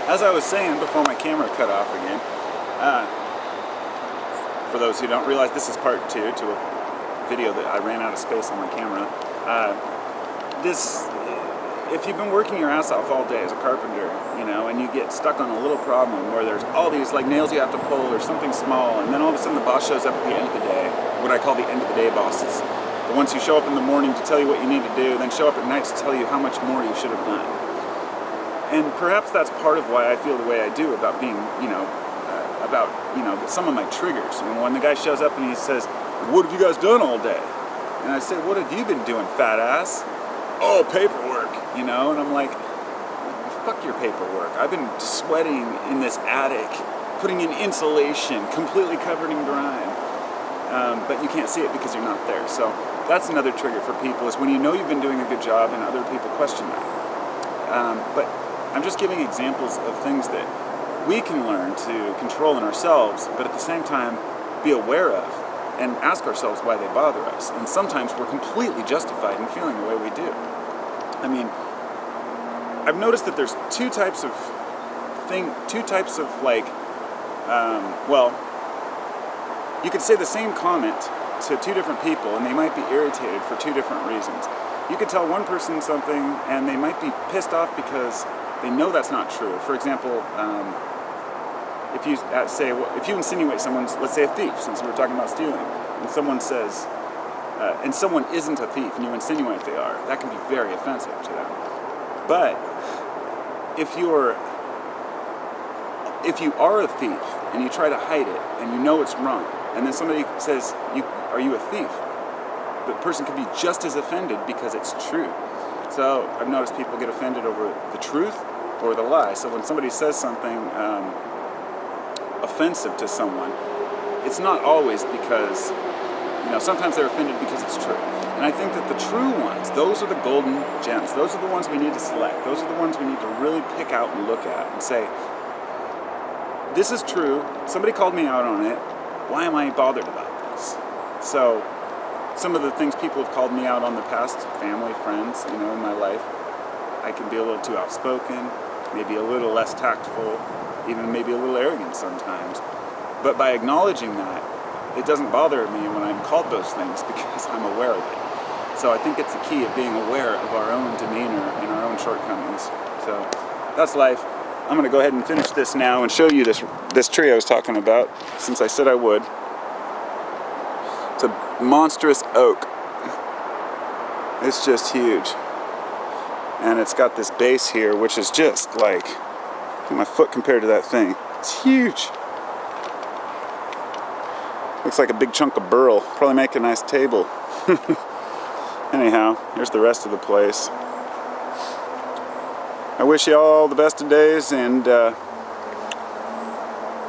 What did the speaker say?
as I was saying before my camera cut off again, for those who don't realize, this is part 2 to a video that I ran out of space on my camera. If you've been working your ass off all day as a carpenter, you know, and you get stuck on a little problem where there's all these like nails you have to pull or something small, and then all of a sudden the boss shows up at the end of the day, what I call the end of the day bosses. The ones who show up in the morning to tell you what you need to do, then show up at night to tell you how much more you should have done. And perhaps that's part of why I feel the way I do about being, some of my triggers. And when the guy shows up and he says, "What have you guys done all day?" And I say, "What have you been doing, fat ass?" "Oh, paperwork," you know? And I'm like, fuck your paperwork. I've been sweating in this attic, putting in insulation, completely covered in grime. But you can't see it because you're not there. So that's another trigger for people, is when you know you've been doing a good job and other people question that. But I'm just giving examples of things that we can learn to control in ourselves, but at the same time be aware of and ask ourselves why they bother us. And sometimes we're completely justified in feeling the way we do. I mean, I've noticed that there's two types of you could say the same comment to two different people and they might be irritated for two different reasons. You could tell one person something and they might be pissed off because they know that's not true. For example, if you insinuate someone's, let's say a thief, since we were talking about stealing, and someone says, and someone isn't a thief and you insinuate they are, that can be very offensive to them. But if you are a thief and you try to hide it and you know it's wrong, and then somebody says, "Are you a thief?" the person could be just as offended because it's true. So I've noticed people get offended over the truth or the lie. So when somebody says something offensive to someone, it's not always because, sometimes they're offended because it's true. And I think that the true ones, those are the golden gems. Those are the ones we need to select. Those are the ones we need to really pick out and look at and say, this is true. Somebody called me out on it. Why am I bothered about this? So some of the things people have called me out on the past, family, friends, in my life, I can be a little too outspoken, maybe a little less tactful, even maybe a little arrogant sometimes. But by acknowledging that, it doesn't bother me when I'm called those things because I'm aware of it. So I think it's the key of being aware of our own demeanor and our own shortcomings. So that's life. I'm going to go ahead and finish this now and show you this tree I was talking about, since I said I would. It's a monstrous oak. It's just huge. And it's got this base here, which is just like, look at my foot compared to that thing. It's huge. Looks like a big chunk of burl. Probably make a nice table. Anyhow, here's the rest of the place. I wish you all the best of days, and